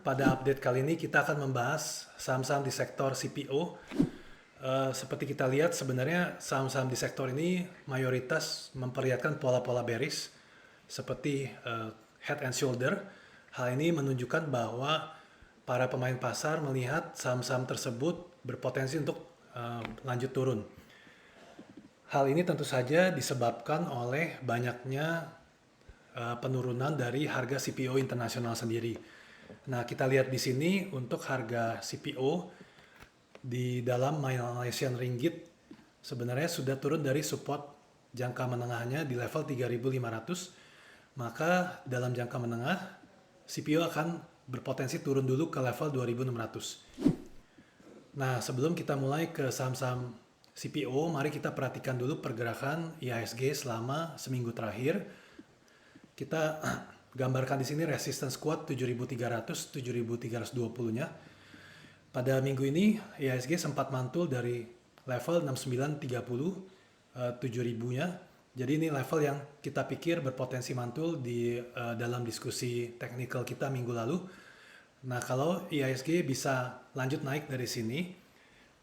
Pada update kali ini kita akan membahas saham-saham di sektor CPO. Seperti kita lihat sebenarnya saham-saham di sektor ini mayoritas memperlihatkan pola-pola bearish seperti head and shoulder. Hal ini menunjukkan bahwa para pemain pasar melihat saham-saham tersebut berpotensi untuk lanjut turun. Hal ini tentu saja disebabkan oleh banyaknya penurunan dari harga CPO internasional sendiri. Nah, kita lihat di sini untuk harga CPO di dalam Malaysian Ringgit sebenarnya sudah turun dari support jangka menengahnya di level 3.500. Maka dalam jangka menengah CPO akan berpotensi turun dulu ke level 2.600. Nah, sebelum kita mulai ke saham-saham CPO, mari kita perhatikan dulu pergerakan IHSG selama seminggu terakhir. Kita gambarkan di sini resistance kuat 7.300, 7.320-nya. Pada minggu ini IHSG sempat mantul dari level 6930, 7.000-nya. Jadi ini level yang kita pikir berpotensi mantul di dalam diskusi technical kita minggu lalu. Nah, kalau IHSG bisa lanjut naik dari sini,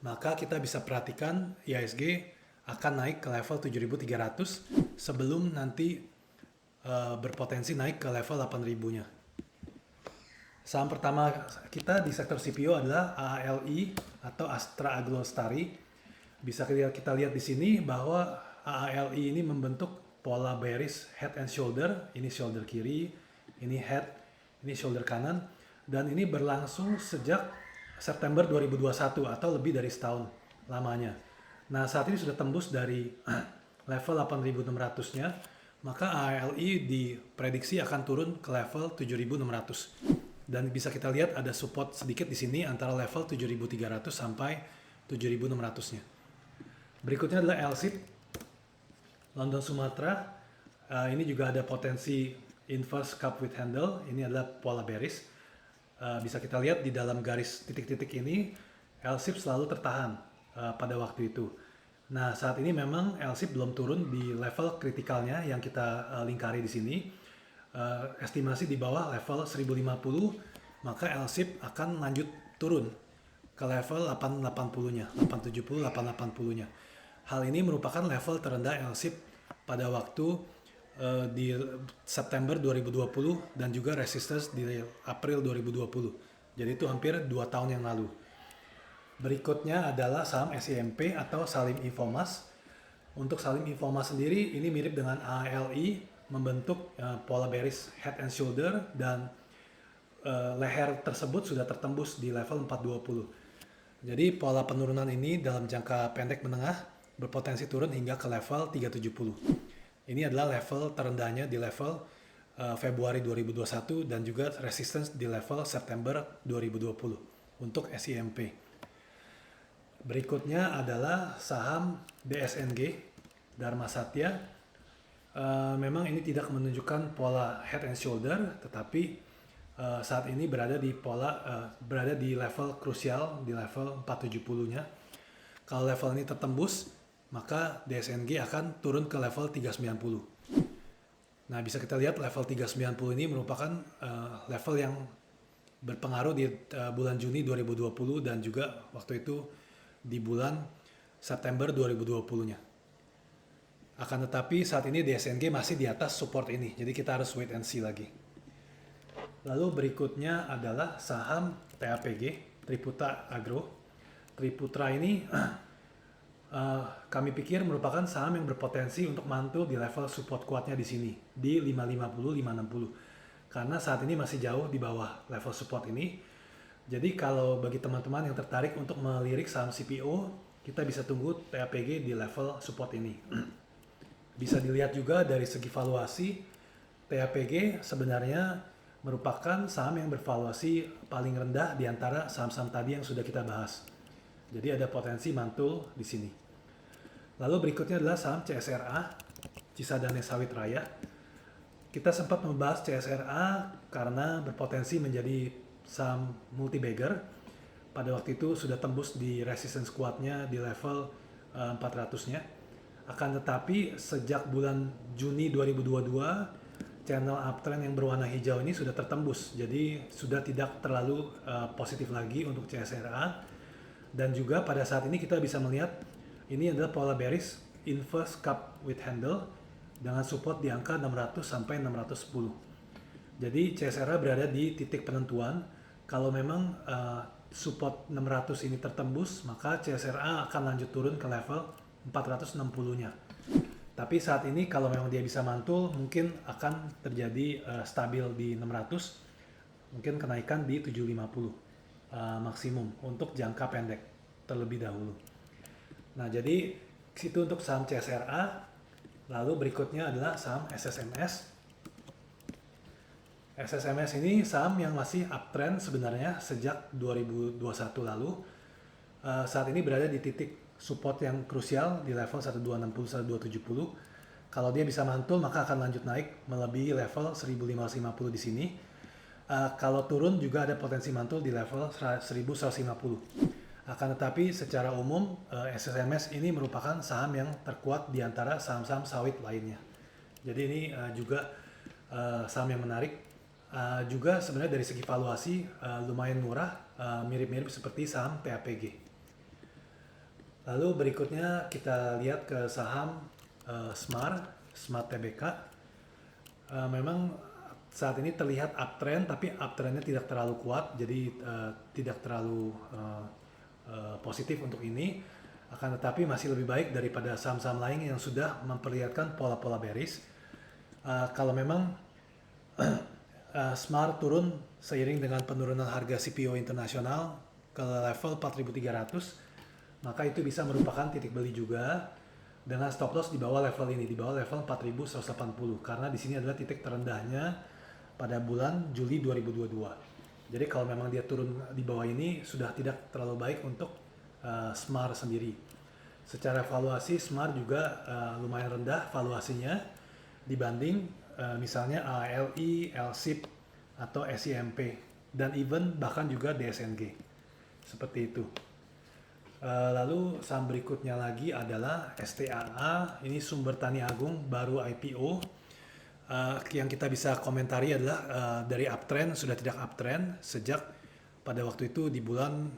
maka kita bisa perhatikan IHSG akan naik ke level 7.300 sebelum nanti berpotensi naik ke level 8.000-nya. Saham pertama kita di sektor CPO adalah AALI atau Astra Agrolestari. Bisa kita lihat di sini bahwa AALI ini membentuk pola bearish head and shoulder. Ini shoulder kiri, ini head, ini shoulder kanan. Dan ini berlangsung sejak September 2021 atau lebih dari setahun lamanya. Nah, saat ini sudah tembus dari level 8.600-nya. Maka AALI diprediksi akan turun ke level 7.600. Dan bisa kita lihat ada support sedikit di sini antara level 7.300 sampai 7.600-nya. Berikutnya adalah LSIP London Sumatra. Ini juga ada potensi inverse cup with handle. Ini adalah pola bearish. Bisa kita lihat di dalam garis titik-titik ini LSIP selalu tertahan pada waktu itu. Nah, saat ini memang LSIP belum turun di level kritikalnya yang kita lingkari di sini. Estimasi di bawah level 1050, maka LSIP akan lanjut turun ke level 880-nya, 870, 880-nya. Hal ini merupakan level terendah LSIP pada waktu di September 2020 dan juga resistance di April 2020. Jadi itu hampir 2 tahun yang lalu. Berikutnya adalah saham SIMP atau Salim Infomas. Untuk Salim Infomas sendiri ini mirip dengan AALI, membentuk pola bearish head and shoulder dan leher tersebut sudah tertembus di level 420. Jadi pola penurunan ini dalam jangka pendek menengah berpotensi turun hingga ke level 370. Ini adalah level terendahnya di level Februari 2021 dan juga resistance di level September 2020 untuk SIMP. Berikutnya adalah saham DSNG, Dharma Satya. Memang ini tidak menunjukkan pola head and shoulder, tetapi saat ini berada di level krusial, di level 470-nya. Kalau level ini tertembus, maka DSNG akan turun ke level 390. Nah, bisa kita lihat level 390 ini merupakan level yang berpengaruh di bulan Juni 2020 dan juga waktu itu di bulan September 2020-nya. Akan tetapi saat ini DSNG masih di atas support ini, jadi kita harus wait and see lagi. Lalu berikutnya adalah saham TAPG, Triputra Agro. Triputra ini kami pikir merupakan saham yang berpotensi untuk mantul di level support kuatnya di sini, di 550, 560. Karena saat ini masih jauh di bawah level support ini. Jadi kalau bagi teman-teman yang tertarik untuk melirik saham CPO, kita bisa tunggu TAPG di level support ini. Bisa dilihat juga dari segi valuasi, TAPG sebenarnya merupakan saham yang bervaluasi paling rendah di antara saham-saham tadi yang sudah kita bahas. Jadi ada potensi mantul di sini. Lalu berikutnya adalah saham CSRA, Cisadane Sawit Raya. Kita sempat membahas CSRA karena berpotensi menjadi saham multi-bagger. Pada waktu itu sudah tembus di resistance kuatnya di level 400-nya. Akan tetapi sejak bulan Juni 2022 channel uptrend yang berwarna hijau ini sudah tertembus, jadi sudah tidak terlalu positif lagi untuk CSRA. Dan juga pada saat ini kita bisa melihat ini adalah pola bearish inverse cup with handle dengan support di angka 600 sampai 610. Jadi CSRA berada di titik penentuan. Kalau memang support 600 ini tertembus, maka CSRA akan lanjut turun ke level 460-nya. Tapi saat ini kalau memang dia bisa mantul, mungkin akan terjadi stabil di 600, mungkin kenaikan di 750 maksimum untuk jangka pendek terlebih dahulu. Nah, jadi itu untuk saham CSRA. Lalu berikutnya adalah saham SSMS. SSMS ini saham yang masih uptrend sebenarnya sejak 2021 lalu. Saat ini berada di titik support yang krusial di level 1260-1270. Kalau dia bisa mantul maka akan lanjut naik melebihi level 1550 di sini. Kalau turun juga ada potensi mantul di level 1150. Akan tetapi secara umum SSMS ini merupakan saham yang terkuat di antara saham-saham sawit lainnya. Jadi ini juga saham yang menarik. Juga sebenarnya dari segi valuasi lumayan murah, mirip-mirip seperti saham PAPG. Lalu berikutnya kita lihat ke saham Smart Tbk. Memang saat ini terlihat uptrend, tapi uptrendnya tidak terlalu kuat, jadi tidak terlalu positif untuk ini. Akan tetapi masih lebih baik daripada saham-saham lain yang sudah memperlihatkan pola-pola bearish. Kalau memang Smart turun seiring dengan penurunan harga CPO internasional ke level 4.300, maka itu bisa merupakan titik beli juga dengan stop loss di bawah level ini, di bawah level 4.180, karena di sini adalah titik terendahnya pada bulan Juli 2022. Jadi kalau memang dia turun di bawah ini sudah tidak terlalu baik untuk Smart sendiri. Secara valuasi Smart juga lumayan rendah valuasinya dibanding misalnya ALI, LSIP, atau SIMP, dan even bahkan juga DSNG. Seperti itu. Lalu saham berikutnya lagi adalah STAA. Ini Sumber Tani Agung baru IPO. Yang kita bisa komentari adalah dari uptrend sudah tidak uptrend sejak pada waktu itu di bulan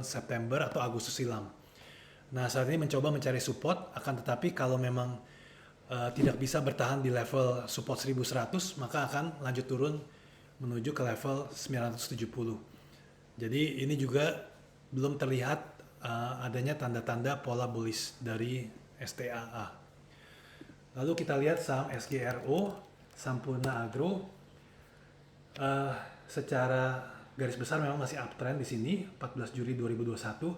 September atau Agustus silam. Nah, saat ini mencoba mencari support, akan tetapi kalau memang tidak bisa bertahan di level support 1100, maka akan lanjut turun menuju ke level 970. Jadi ini juga belum terlihat adanya tanda-tanda pola bullish dari STAA. Lalu kita lihat saham SGRO, Sampurna Agro. Secara garis besar memang masih uptrend di sini 14 Juli 2021.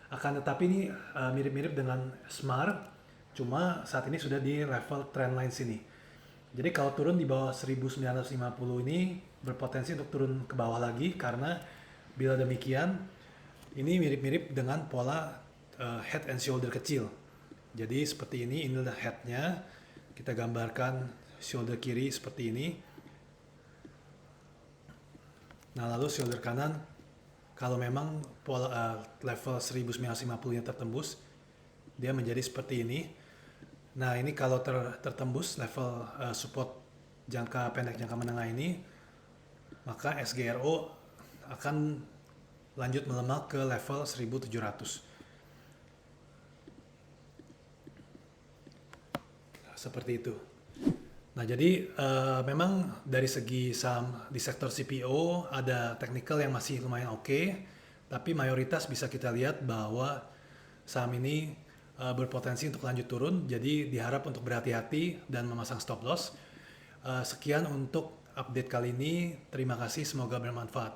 Akan tetapi ini mirip-mirip dengan Smart. Cuma saat ini sudah di level trendline sini. Jadi kalau turun di bawah 1950 ini berpotensi untuk turun ke bawah lagi, karena bila demikian ini mirip-mirip dengan pola head and shoulder kecil. Jadi seperti ini adalah headnya. Kita gambarkan shoulder kiri seperti ini. Nah, lalu shoulder kanan kalau memang pola level 1950-nya tertembus, dia menjadi seperti ini. Nah, ini kalau tertembus level support jangka pendek jangka menengah ini, maka SGRO akan lanjut melemah ke level 1700. Seperti itu. Nah, jadi memang dari segi saham di sektor CPO ada technical yang masih lumayan oke, tapi mayoritas bisa kita lihat bahwa saham ini berpotensi untuk lanjut turun, jadi diharap untuk berhati-hati dan memasang stop loss. Sekian untuk update kali ini, terima kasih, semoga bermanfaat.